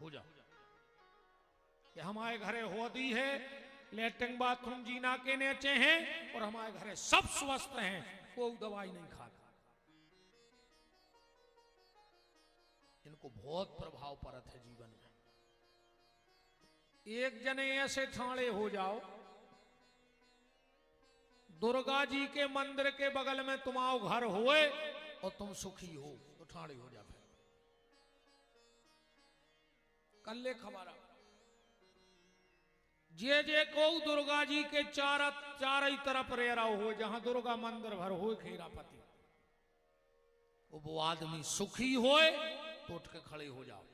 हो जाओ कि हमारे घरे होदी है, लेटरिन बाथरूम जीना के नीचे हैं और हमारे घरे सब स्वस्थ हैं, कोई दवाई नहीं खाता। इनको बहुत प्रभाव पड़ता है जीवन में। एक जने ऐसे ठाणे हो जाओ, दुर्गा जी के मंदिर के बगल में तुम्हारा घर होए और तुम सुखी हो तो ठाणे हो जाए। कल्ले खबर जे को दुर्गा जी के चार ही तरफ रह रहा हो, जहां दुर्गा मंदिर भर हो खेरापति, वो आदमी सुखी होए तो उठ के खड़े हो जाओ।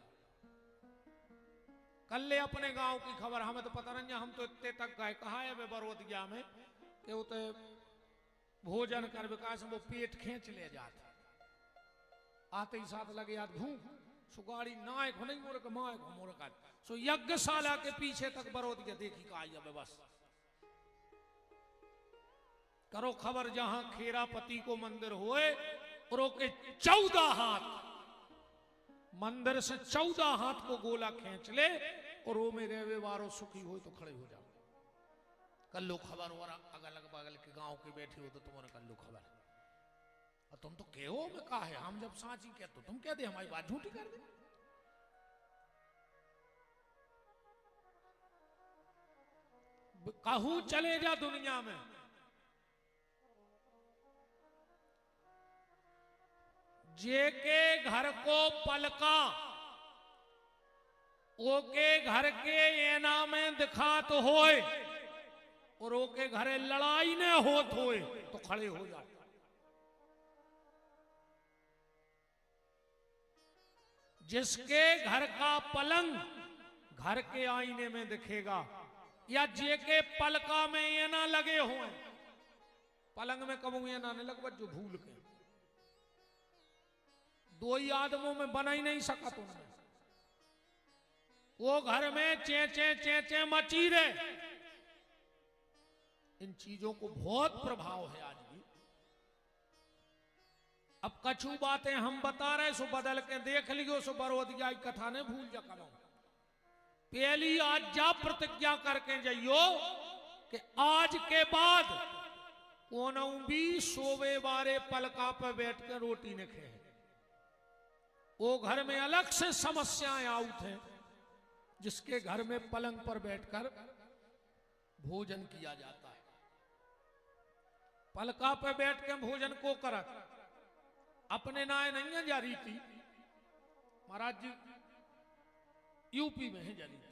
कल्ले अपने गांव की खबर, हमें तो पता नहीं, हम तो इतने तक गए, कहा है बरोदिया में कि उते भोजन कर विकास वो पेट खींच ले जाते, आते ही साथ लगे याद भूख सुगाड़ी नायक नहीं मोरक मायक मोरक सो यज्ञशाला के पीछे तक बरोदिया देखी का आई। अब बस करो खबर, जहां खेरापति को मंदिर हुए और के 14 हाथ मंदिर से 14 हाथ को गोला खींच ले और वो मेरे व्यवहारों सुखी हो तो खड़े हो जाओ। कल लो खबर हो रहा, अगल बगल के गांव के बैठे हो तो तुम्हारा कल लो खबर, और तुम तो कहो में कहा है, हम जब साची कह तो तुम कह दे हमारी बात झूठी कर दे। कहूं चले जा दुनिया में, जे के घर को पलका ओके घर के एना में दिखात होए और ओके घरे लड़ाई न होत होए तो खड़े हो जाओ। जिसके घर का पलंग घर के आईने में दिखेगा, या जे के पलका में ये ना लगे हुए, पलंग में कबू ये ना लग जो भूल के दो ही आदमों में बना ही नहीं सका तुमने, वो घर में चे चे चे चे मची रहे। इन चीजों को बहुत प्रभाव है आज भी। अब कछु बातें हम बता रहे सो बदल के देख लियो, सो बरोदिया की कथा ने भूल जा करो। पहली आज जा प्रतिज्ञा करके जाइयो कि आज के बाद कोनो भी सोवे बारे पलका पर बैठ कर रोटी न खे। वो घर में अलग से समस्याएं आउट हैं, जिसके घर में पलंग पर बैठकर भोजन किया जाता है। पलका पर बैठ के भोजन को करत अपने नाय नहीं है जा रही थी, महाराज जी यूपी में है जारी थी।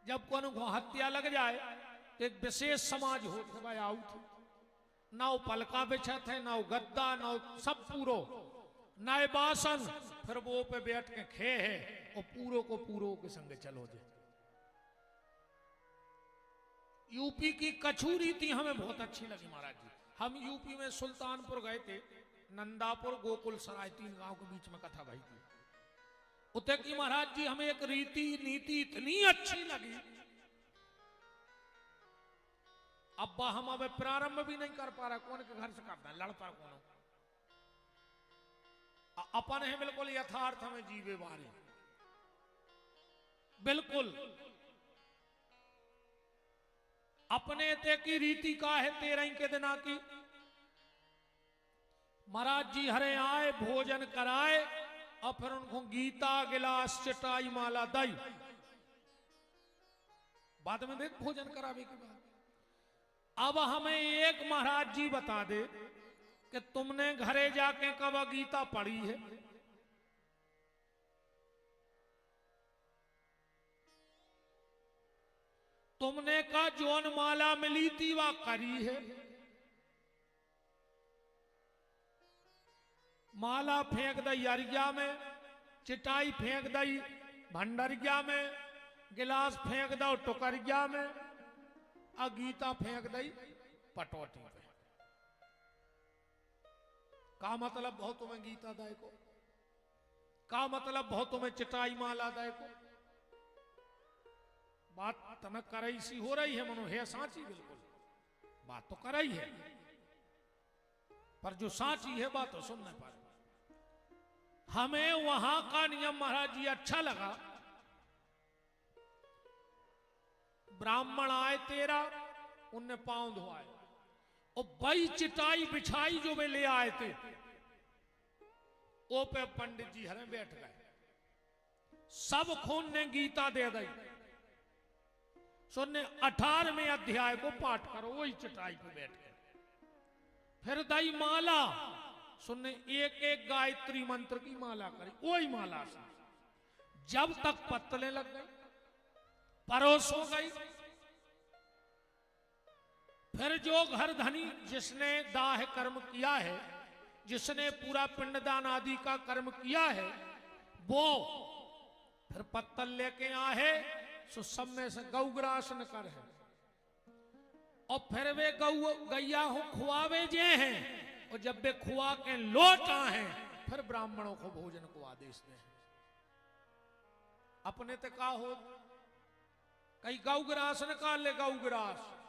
जब को हत्या लग जाए तो एक विशेष समाज होते भाई आउट, ना वो पलका बिछा थे, ना वो गद्दा, ना वो सब पूरो, ना बासन, फिर वो पे बैठ के खे है और पूरो को पूरो के संग चलो जे। यूपी की कछु रीति हमें बहुत अच्छी लगी महाराज जी। हम यूपी में सुल्तानपुर गए थे, नंदापुर गोकुल सराय 3 गांव के बीच में कथा भाई थी। उते की महाराज जी हमें एक रीति नीति इतनी अच्छी लगी, अब्बा हम अब प्रारंभ भी नहीं कर पा रहा, कौन के घर से करता है लड़ पर कौन अपन है बिल्कुल यथार्थ में जीवे बारे बिल्कुल अपने ते की रीति का है 13 के दिना की। महाराज जी हरे आए भोजन कराए और फिर उनको गीता गिलास चटाई माला दई, बाद में देख भोजन करावे के बाद अब हमें एक महाराज जी बता दे कि तुमने घरे जाके कब गीता पढ़ी है? तुमने का जोन माला मिली थी वह करी है? माला फेंक दई अरिया में, चिटाई फेंक दई भंडरिया में, गिलास फेंक दो टुकरिया में, और गीता फेंक दई पटोटी पे। का मतलब बहुत तुम्हें गीता दाय को, का मतलब बहुत तुम्हें चिटाई माला दाय को? बात तम करई सी हो रही है मनो है साची, बिल्कुल बात तो करई है, पर जो साची है बात तो सुन नहीं पा रहे। हमें वहां का नियम महाराज जी अच्छा लगा। ब्राह्मण आए 13, उनने पांव धोआए और बई चिटाई बिछाई जो वे ले आए थे, ओ पे पंडित जी हरे बैठ गए। सब खून ने गीता दे दी। सुनने 18वें अध्याय को पाठ करो, वही चटाई पे बैठ गए। फिर दई माला, सुनने एक एक गायत्री मंत्र की माला करी, वही माला से जब तक पत्तले लग गई, परोस हो गई। फिर जो घर धनी जिसने दाह कर्म किया है, जिसने पूरा पिंडदान आदि का कर्म किया है, वो फिर पत्तल लेके आए, सो सब में से गौग्रास न कर है। और फिर वे गैया हो खुआवे जे हैं, और जब वे खुआ के लौट आए, फिर ब्राह्मणों को भोजन को आदेश दे। अपने ते का हो, कई गौग्रास न काल ले गौग्रास,